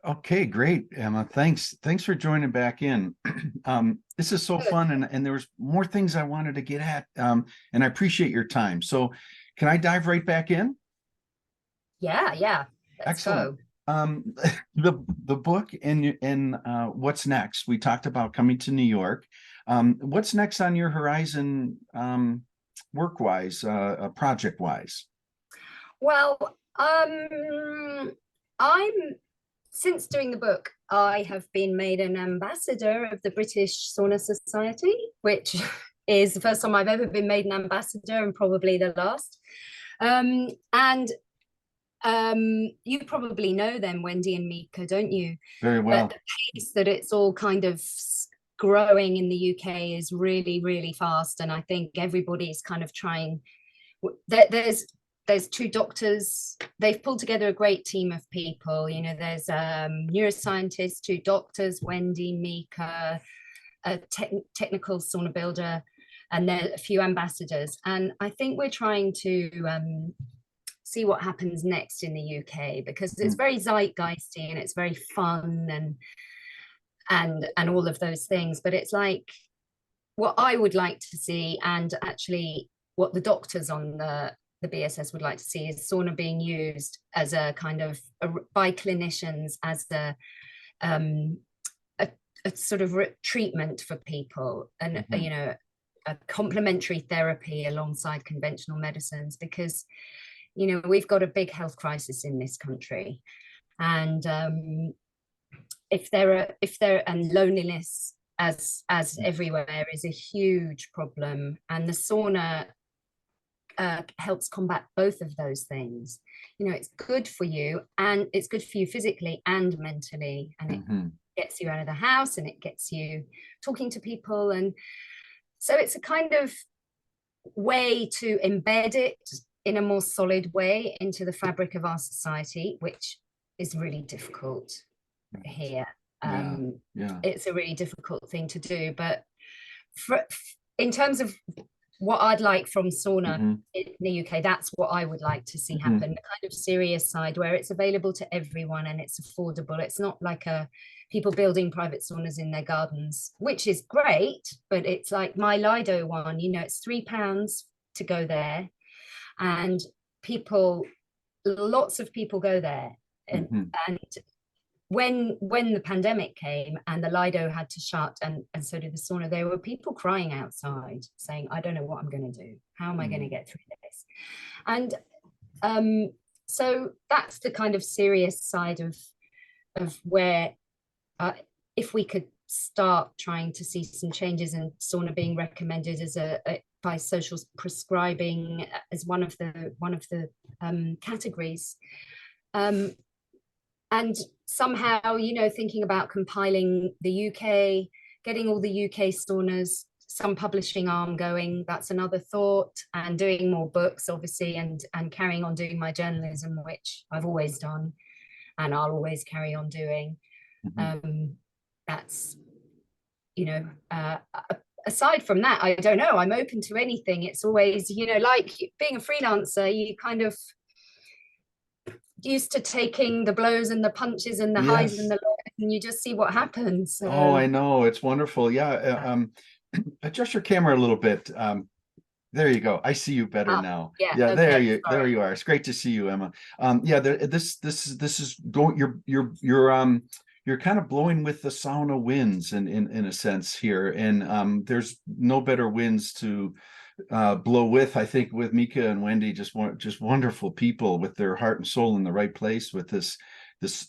Okay, great, Emma. Thanks for joining back in. This is so Good. fun, and there was more things I wanted to get at, and I appreciate your time. So, can I dive right back in? Yeah, yeah. Let's Excellent. go. The book and what's next? We talked about coming to New York. What's next on your horizon, work-wise, project-wise? Well, I'm since doing the book, I have been made an ambassador of the British Sauna Society, which is the first time I've ever been made an ambassador and probably the last. And You probably know them, Wendy and Mika, don't you? Very But well. the pace that it's all kind of growing in the UK is really, really fast. And I think everybody's kind of trying. There's two doctors. They've pulled together a great team of people. You know, there's neuroscientists, two doctors, Wendy, Mika, a technical sauna builder, and there are a few ambassadors. And I think we're trying to see what happens next in the UK because it's Mm, very zeitgeisty and it's very fun and all of those things. But it's like what I would like to see, and actually what the doctors on the BSS would like to see, is sauna being used as a kind of by clinicians as um, a, a sort of treatment for people, and mhm. you know, a complementary therapy alongside conventional medicines, because you know we've got a big health crisis in this country, and if there and loneliness as everywhere is a huge problem, and the sauna helps combat both of those things. You know, it's good for you, and it's good for you physically and mentally, and it Mhm. gets you out of the house and it gets you talking to people. And so it's a kind of way to embed it in a more solid way into the fabric of our society, which is really difficult here. Yeah, yeah. It's a really difficult thing to do, but for, in terms of what I'd like from sauna Mhm, in the UK, that's what I would like to see mhm. happen. The kind of serious side where it's available to everyone and it's affordable. It's not like a people building private saunas in their gardens, which is great, but it's like my Lido one, you know, it's £3 to go there, and people, lots of people go there. Mhm. And when the pandemic came and the Lido had to shut, and so did the sauna, there were people crying outside saying, I don't know what I'm going to do. How am I going to Mm. get through this? And um, so that's the kind of serious side of where if we could start trying to see some changes in sauna being recommended as a by social prescribing as one of the categories. Um, and somehow, you know, thinking about compiling the UK, getting all the UK saunas, some publishing arm going, that's another thought, and doing more books, obviously, and carrying on doing my journalism, which I've always done and I'll always carry on doing. Mhm. Um, that's, you know, aside from that, I don't know, I'm open to anything. It's always, you know, like being a freelancer, you kind of used to taking the blows and the punches and the highs and Yes. the lows, and you just see what happens. Oh, So I know. It's wonderful. Yeah. Adjust your camera a little bit. There you go. I see you better ah, now. yeah, Yeah, okay, there sorry. you are. It's great to see you, Emma. Yeah, this is going. You're kind of blowing with the sauna winds in a sense here, and there's no better winds to blow with. I think with Mika and Wendy, just wonderful people with their heart and soul in the right place with this this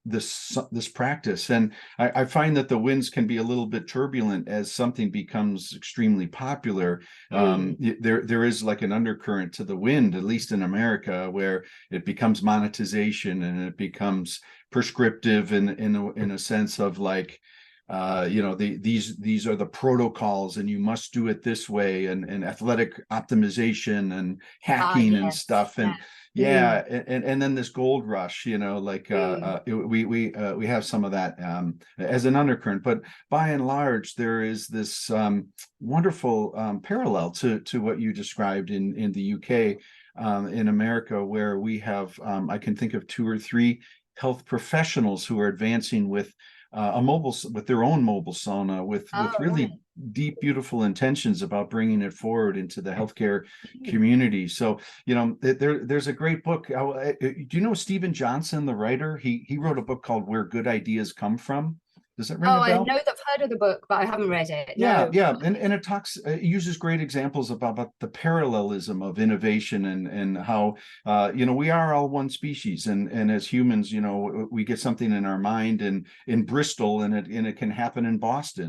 this practice. And I find that the winds can be a little bit turbulent as something becomes extremely popular. Mm. There is like an undercurrent to the wind, at least in America, where it becomes monetization and it becomes prescriptive in a sense of like, you know, these are the protocols and you must do it this way, and athletic optimization and Ah, hacking and yes, stuff. yeah. And Mm. yeah, and then this gold rush, you know, like Mm. we have some of that as an undercurrent, but by and large there is this wonderful parallel to what you described in the UK, in America, where we have I can think of two or three health professionals who are advancing with with their own mobile sauna with Oh, really right. deep, beautiful intentions about bringing it forward into the healthcare Mm. community. So, there's a great book. Do you know Stephen Johnson, the writer? He wrote a book called Where Good Ideas Come From. Does that ring Oh, a I bell? know that I've heard of the book, but I haven't read it. Yeah, No. yeah, and it uses great examples about the parallelism of innovation and how we are all one species, and as humans, we get something in our mind and in Bristol, and it can happen in Boston,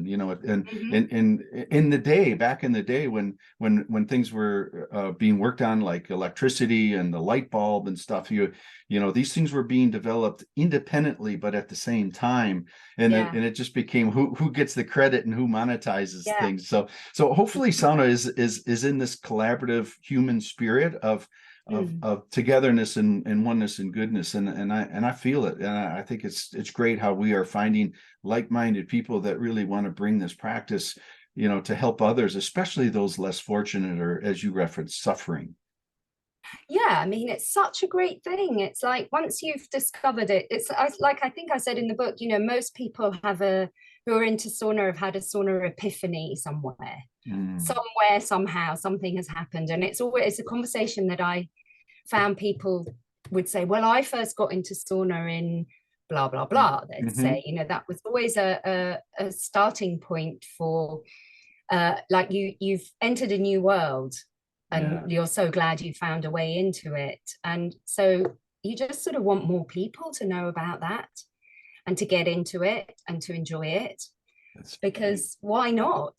and Mhm. and in the day back in the day when things were being worked on, like electricity and the light bulb and stuff, these things were being developed independently but at the same time, Yeah. and it just became who gets the credit and who monetizes Yeah. things. So hopefully sauna is in this collaborative human spirit Mm. of togetherness and oneness and goodness, and I feel it, and I think it's great how we are finding like-minded people that really want to bring this practice, to help others, especially those less fortunate, or, as you referenced, suffering. Yeah, I mean, it's such a great thing. It's like once you've discovered it, like I think I said in the book, most people who are into sauna have had a sauna epiphany somewhere. Mm. Somewhere, somehow, something has happened. And it's a conversation that I found people would say, well, I first got into sauna in blah, blah, blah. They'd Mm-hmm. say, that was always a starting point for like you've entered a new world Yeah, and you're so glad you found a way into it. And so you just sort of want more people to know about that and to get into it and to enjoy it, that's right. because why not,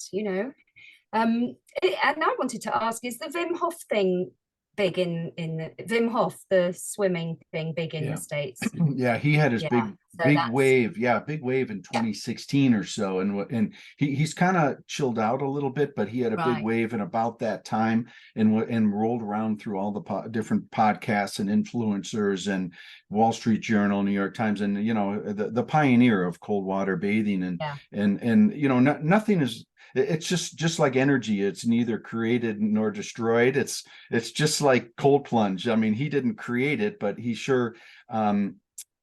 um, and I wanted to ask, is the Wim Hof thing big in the Wim Hof, the swimming thing, big in the Yeah. States? Yeah, he had his Yeah. big So big that's, wave. Yeah, big wave in yeah, 2016 or so, and he's kind of chilled out a little bit, but he had a big right. wave in about that time, and rolled around through all the different podcasts and influencers and Wall Street Journal, New York Times, and the pioneer of cold water bathing, and Yeah. nothing is. It's just like energy. It's neither created nor destroyed. It's just like cold plunge. I mean, he didn't create it, but he sure um,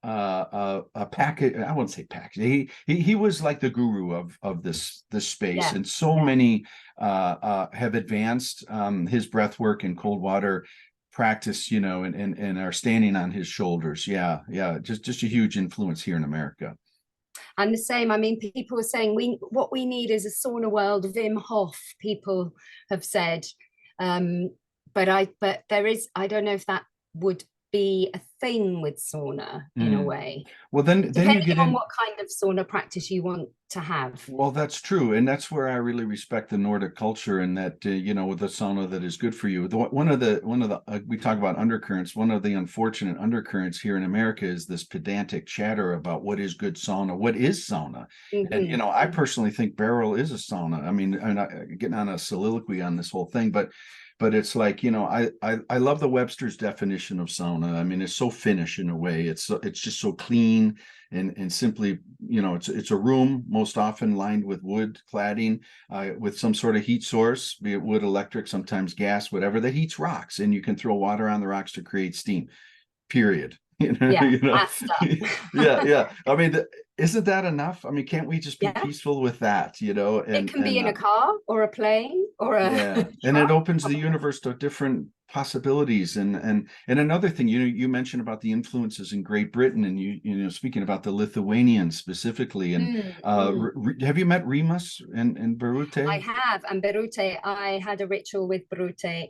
a package. I wouldn't say package. He was like the guru of this space, Yeah. and so Yeah. many have advanced his breath work and cold water practice, and are standing on his shoulders. Yeah, yeah, just a huge influence here in America. And the same, I mean, people are saying what we need is a sauna world Wim Hof, people have said. Um, but there is, I don't know if that would be a thing with sauna in a Mm. way, Well, then you depending get on in. what kind of sauna practice you want to have. Well, that's true, and that's where I really respect the Nordic culture, and that with the sauna that is good for you. One of the we talk about undercurrents. One of the unfortunate undercurrents here in America is this pedantic chatter about what is good sauna, what is sauna, and Mhm. I personally think Barrel is a sauna. I mean, I'm not getting on a soliloquy on this whole thing, but it's like, I love the Webster's definition of sauna. I mean, it's so Finnish in a way. It's just so clean and simply, it's a room most often lined with wood cladding, with some sort of heat source, be it wood, electric, sometimes gas, whatever, that heats rocks, and you can throw water on the rocks to create steam. Period. Yeah, You know, basta. yeah, yeah. I mean, isn't that enough? I mean, can't we just be Yeah, peaceful with that? it And can be in a car or a plane or a yeah, and it truck. opens the universe to different possibilities. And another thing, you mentioned about the influences in Great Britain, and speaking about the Lithuanians specifically, and Mm, mm. have you met Remus and I Barute? have, and Berute, I had a ritual with Berute,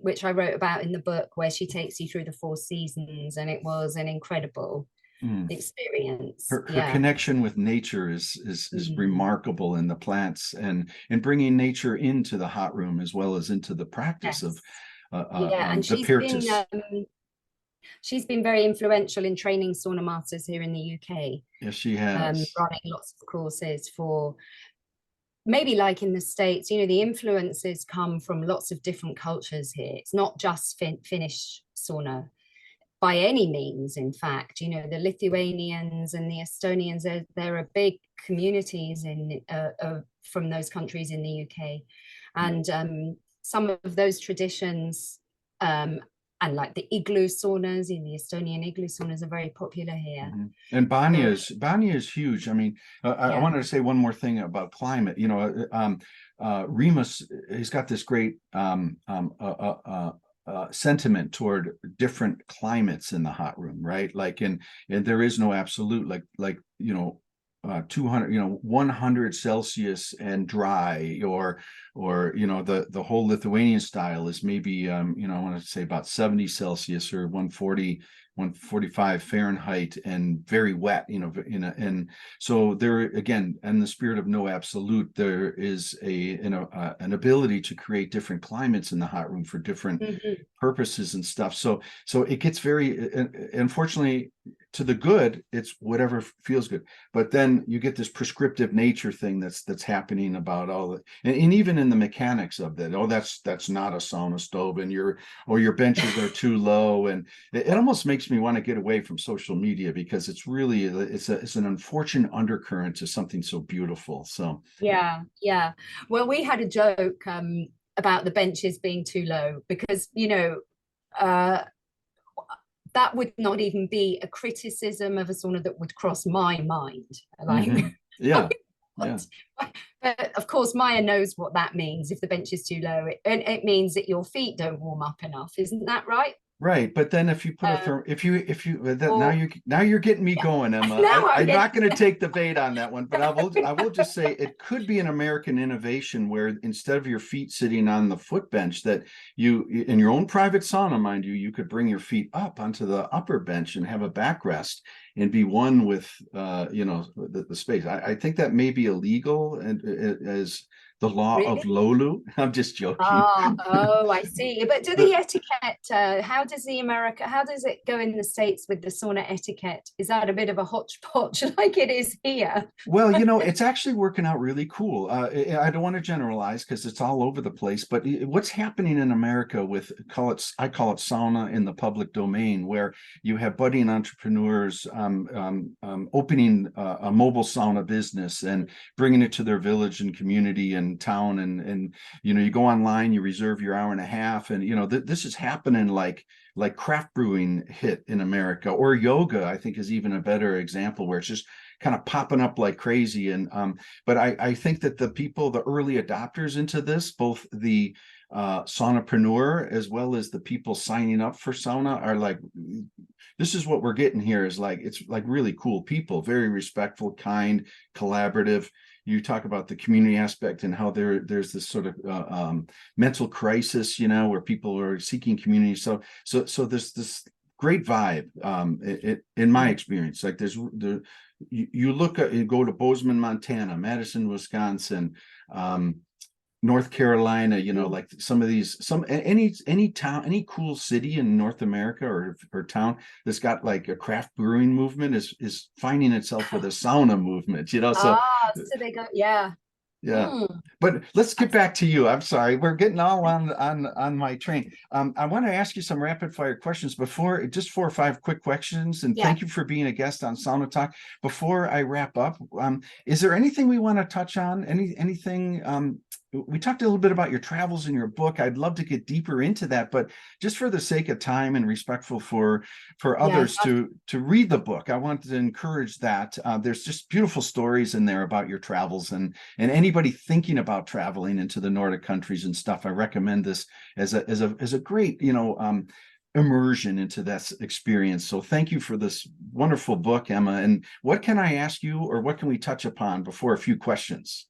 which I wrote about in the book, where she takes you through the four seasons, and it was an incredible Mm. experience. Her Yeah. connection with nature is Mm, remarkable in the plants, and bringing nature into the hot room as well as into the practice of yes. Yeah, and the Pirtis. she's been very influential in training sauna masters here in the UK, Yes, she has. running lots of courses for, maybe like in the States, the influences come from lots of different cultures here. It's not just Finnish sauna by any means. In fact, the Lithuanians and the Estonians, there are big communities from those countries in the UK. And some of those traditions and like the igloo saunas, in the Estonian igloo saunas are very popular here. Mhm. And Banya is huge. I mean, I Yeah. wanted to say one more thing about climate. You know, Remus, he's got this great sentiment toward different climates in the hot room, right? Like, and there is no absolute, like you know, 200, you know, 100 Celsius and dry, or you know, the whole Lithuanian style is maybe you know, I want to say about 70 Celsius or 140, 145 Fahrenheit and very wet, you know, and so there again, in the spirit of no absolute, there is an ability to create different climates in the hot room for different purposes and stuff. So it gets very, unfortunately, to the good, it's whatever feels good. But then you get this prescriptive nature thing that's happening about all the, and even in the mechanics of that. Oh, that's not a sauna stove, and your benches are too low, and it almost makes me want to get away from social media, because it's really it's an unfortunate undercurrent to something so beautiful. So yeah. Well, we had a joke about the benches being too low, because you know, that would not even be a criticism of a sauna that would cross my mind. Like, yeah. But of course, Maya knows what that means. If the bench is too low, it means that your feet don't warm up enough. Isn't that right? Right, but then if you put if you now you're getting me going, Emma. I'm not going to take the bait on that one, but I will just say it could be an American innovation where instead of your feet sitting on the foot bench, that you, in your own private sauna, mind you could bring your feet up onto the upper bench and have a backrest and be one with you know, the space. I think that may be illegal, and as the law of Lolu. I'm just joking. Oh, I see. But do the etiquette, how does it go in the States with the sauna etiquette? Is that a bit of a hodgepodge like it is here? Well, you know, it's actually working out really cool. I don't want to generalize because it's all over the place, but what's happening in America with, I call it sauna in the public domain, where you have budding entrepreneurs opening a mobile sauna business and bringing it to their village and community and town, and you know, you go online, you reserve your hour and a half, and you know, this is happening like craft brewing hit in America, or yoga, I think, is even a better example, where it's just kind of popping up like crazy. And but I think that the early adopters into this, both the saunapreneur as well as the people signing up for sauna, are like, this is what we're getting here, is like, it's like really cool people, very respectful, kind, collaborative. You talk about the community aspect and how there's this sort of mental crisis, you know, where people are seeking community. So there's this great vibe in my experience. Like you look at, you go to Bozeman, Montana, Madison, Wisconsin, North Carolina, you know, like some of these, any town, any cool city in North America or town that's got like a craft brewing movement is finding itself with a sauna movement, you know. So they go, yeah. But let's get back to you. I'm sorry, we're getting all on my train. I want to ask you some rapid fire questions before, just 4 or 5 quick questions, and thank you for being a guest on Sauna Talk. Before I wrap up, is there anything we want to touch on? Anything? We talked a little bit about your travels in your book. I'd love to get deeper into that, but just for the sake of time and respectful for others to read the book, I want to encourage that. There's just beautiful stories in there about your travels, and anybody thinking about traveling into the Nordic countries and stuff, I recommend this as a great, you know, immersion into that experience. So thank you for this wonderful book, Emma. And what can I ask you, or what can we touch upon before a few questions?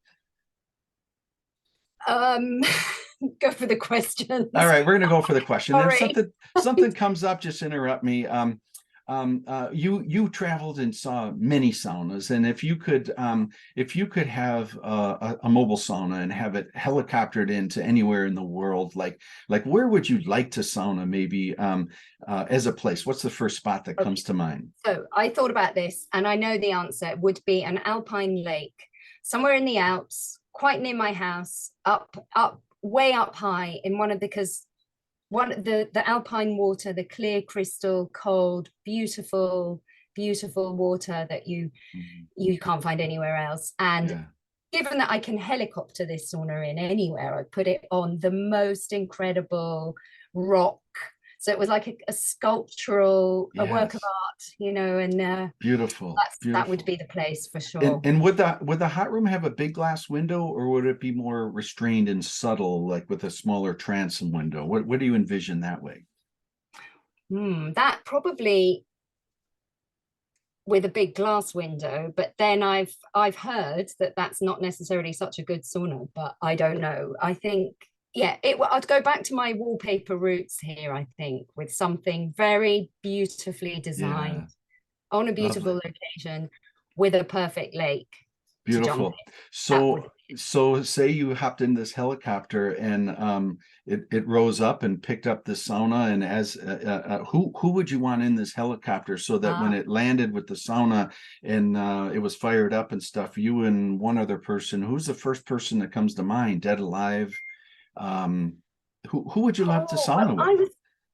Go for the questions. All right, we're going to go for the question. And if something comes up, just interrupt me. You traveled and saw many saunas, and if you could have a mobile sauna and have it helicoptered into anywhere in the world, like where would you like to sauna, maybe as a place? What's the first spot that comes to mind? So I thought about this, and I know the answer would be an alpine lake somewhere in the Alps, quite near my house, up way up high in because the alpine water, the clear crystal cold, beautiful water that you can't find anywhere else. And given that I can helicopter this sauna in anywhere, I put it on the most incredible rock So it was like a sculptural, a work of Yes. art, you know, and Beautiful. that would Beautiful. be the place for And sure. and would the hot room have a big glass window, or would it be more restrained and subtle, like with a smaller transom window? What do you envision that way? That probably with a big glass window, but then I've heard that that's not necessarily such a good sauna, but I don't know. I think yeah, I'd go back to my wallpaper roots here, I think, with something very beautifully Yeah, designed on a lovely. beautiful location with a perfect lake to jump Beautiful. in. That would So so say you hopped in this helicopter and it rose up and picked up the sauna, and as who would you want in this helicopter so that when ah it landed with the sauna and it was fired up and stuff, you and one other person, who's the first person that comes to mind, dead, alive? Um, who would you love to oh well, sauna with?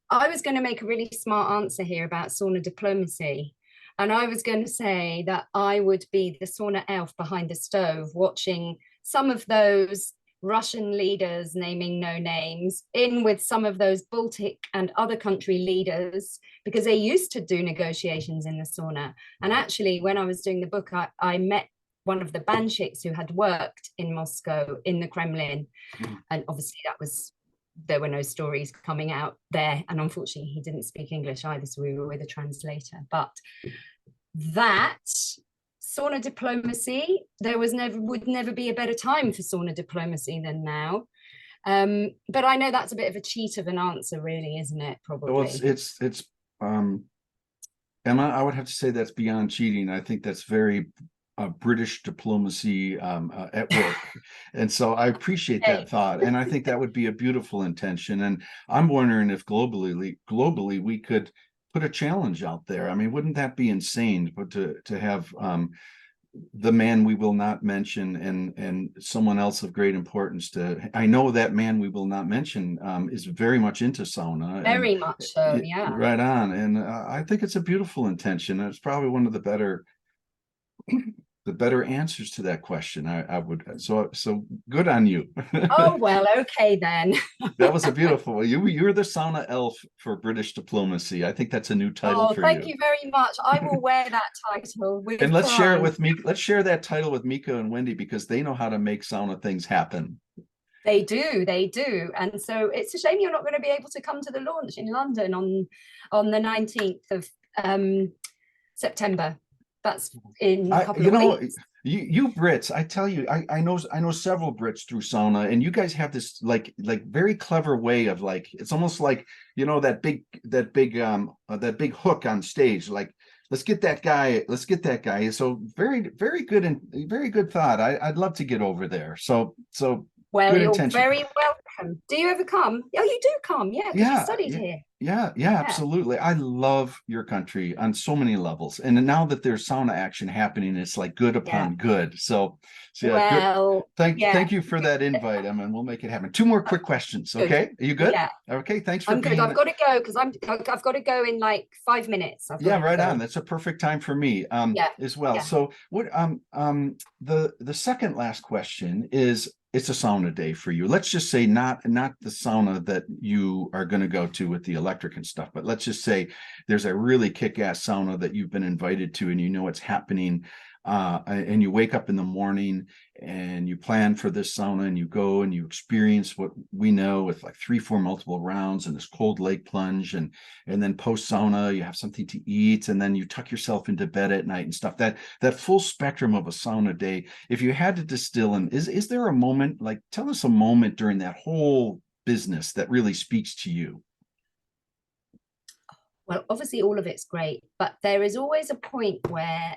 I was going to make a really smart answer here about sauna diplomacy. And I was going to say that I would be the sauna elf behind the stove, watching some of those Russian leaders, naming no names, in with some of those Baltic and other country leaders, because they used to do negotiations in the sauna. And actually, when I was doing the book, I met one of the banshiks who had worked in Moscow in the Kremlin. Mm. And obviously, there were no stories coming out there. And unfortunately, he didn't speak English either. So we were with a translator. But that sauna diplomacy, there was never would never be a better time for sauna diplomacy than now. But I know that's a bit of a cheat of an answer, really, isn't it? Well, Probably. it's um Emma, I would have to say that's beyond cheating. I think that's very British diplomacy at work. And so I appreciate that Hey, thought. And I think that would be a beautiful intention. And I'm wondering if globally we could put a challenge out there. I mean, wouldn't that be insane? But to have the man we will not mention and someone else of great importance to, I know that man we will not mention is very much into sauna and very much so. Yeah. right on. And I think it's a beautiful intention. It's probably one of the better answers to that question. I would, so good on you. Oh well, okay then. That was a beautiful one. You're the sauna elf for British diplomacy. I think that's a new title Oh, for thank you. you very much. I will wear that title And with let's share it pride. with me. Let's share that title with Mika and Wendy because they know how to make sauna things happen. They do. And so it's a shame you're not going to be able to come to the launch in London on the 19th of September. That's in a couple You of know, weeks. you Brits, I tell you, I know several Brits through sauna, and you guys have this like very clever way of like it's almost like that big hook on stage. Like let's get that guy. So very good and very good thought. I'd love to get over there. So Well, good you're intention. very welcome. Do you ever come? Oh, you do come, yeah, because you Yeah, studied yeah, here. yeah, Yeah. absolutely. I love your country on so many levels. And now that there's sauna action happening, it's like good Yeah. upon good. So yeah, good. Well, yeah. Thank you for that invite, Emma, and we'll make it happen. Two more quick questions. Good. Okay. Are you good? Yeah, Okay. Thanks for I'm good. I've being, got to go because I've got to go in like 5 minutes. I've got yeah, to right on. go. That's a perfect time for me Yeah. as well. Yeah. So what the second last question is it's a sauna day for you. Let's just say not the sauna that you are going to go to with the electric and stuff, but let's just say there's a really kick-ass sauna that you've been invited to and you know it's happening and you wake up in the morning and you plan for this sauna and you go and you experience what we know with like 3-4 multiple rounds and this cold lake plunge and then post sauna you have something to eat and then you tuck yourself into bed at night and stuff. That full spectrum of a sauna day, if you had to distill in, is there a moment, like tell us a moment during that whole business that really speaks to you? Well, obviously all of it's great, but there is always a point where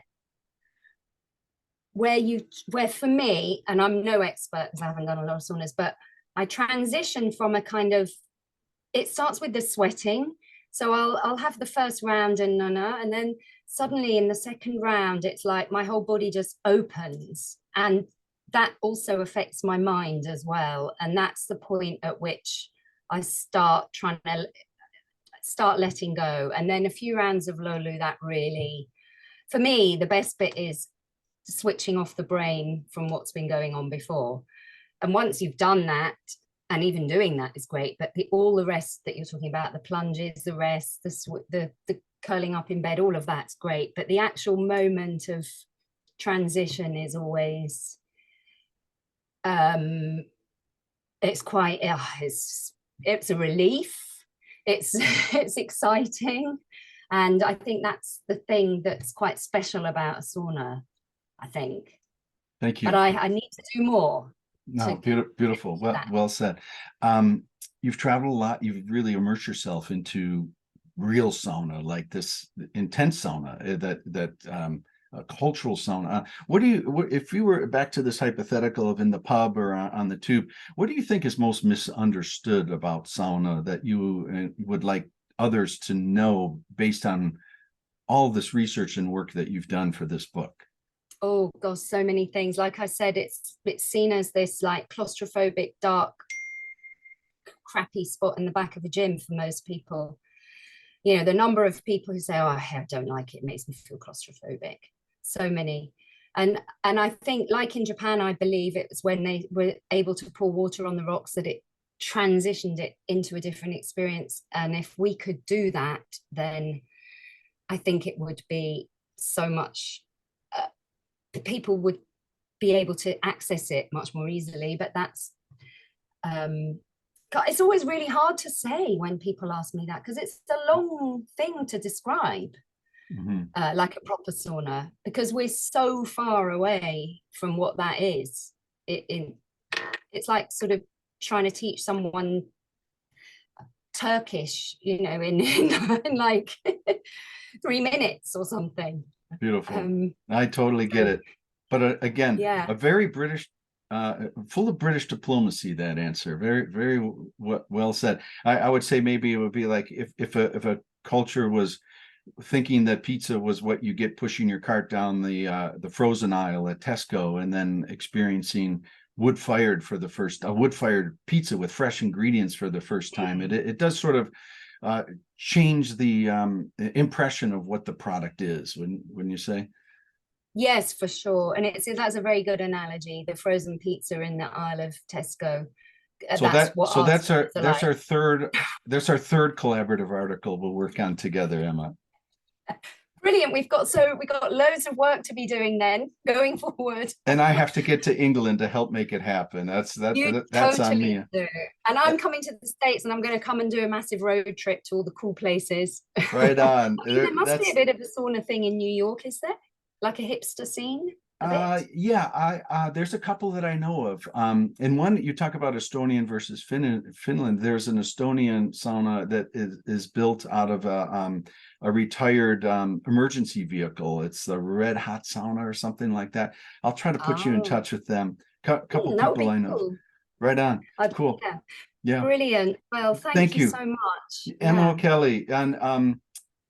for me, and I'm no expert because I haven't done a lot of saunas, but I transition from a kind of, it starts with the sweating. So I'll have the first round and then suddenly in the second round, it's like my whole body just opens. And that also affects my mind as well. And that's the point at which I start letting go. And then a few rounds of Lolu, that really, for me, the best bit is switching off the brain from what's been going on before. And once you've done that and even doing that is great, but all the rest that you're talking about, the plunges, the rest, the curling up in bed, all of that's great, but the actual moment of transition is always it's quite it's a relief, it's it's exciting, and I think that's the thing that's quite special about a sauna, I think. Thank you. But I need to do more. No, beautiful. Well said. You've traveled a lot. You've really immersed yourself into real sauna, like this intense sauna, a cultural sauna. If you were back to this hypothetical of in the pub or on the tube, what do you think is most misunderstood about sauna that you would like others to know based on all this research and work that you've done for this book? Oh gosh, so many things. Like I said, it's seen as this like claustrophobic, dark, crappy spot in the back of a gym for most people. You know, the number of people who say, oh, I don't like it, it makes me feel claustrophobic. So many. And I think, like in Japan, I believe it was when they were able to pour water on the rocks that it transitioned it into a different experience. And if we could do that, then I think it would be so much, people would be able to access it much more easily. But that's, it's always really hard to say when people ask me that, because it's a long thing to describe. Like a proper sauna, because we're so far away from what that is. It's like sort of trying to teach someone Turkish, you know, in like 3 minutes or something. Beautiful. I totally get it. But again, yeah, a very British, full of British diplomacy, that answer. Very, very well said. I would say maybe it would be like if a culture was thinking that pizza was what you get pushing your cart down the frozen aisle at Tesco, and then experiencing wood-fired pizza with fresh ingredients for the first time. It does sort of change the impression of what the product is, wouldn't you say? Yes, for sure. And that's a very good analogy, the frozen pizza in the aisle of Tesco. That's our third collaborative article we'll work on together, Emma. Brilliant. We've got loads of work to be doing then going forward. And I have to get to England to help make it happen. That's totally on me. Do. And I'm coming to the States, and I'm going to come and do a massive road trip to all the cool places. Right on. I mean, there must be a bit of a sauna thing in New York, is there? Like a hipster scene? Yeah, there's a couple that I know of. And one, you talk about Estonian versus Finland. There's an Estonian sauna that is built out of a retired emergency vehicle. It's the Red Hot Sauna or something like that. I'll try to put you in touch with them. Couple people I know. Cool. Right on. Cool. Yeah. Brilliant. Well, thank you so much, Emma O'Kelly. And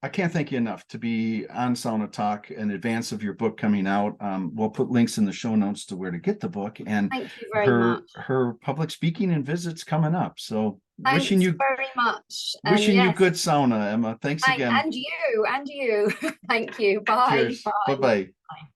I can't thank you enough to be on Sauna Talk in advance of your book coming out. We'll put links in the show notes to where to get the book, and thank you very much. Her public speaking and visits coming up. So thanks wishing you very much. Wishing you good sauna, Emma. Thanks again. And you. Thank you. Bye. Cheers. Bye-bye. Bye.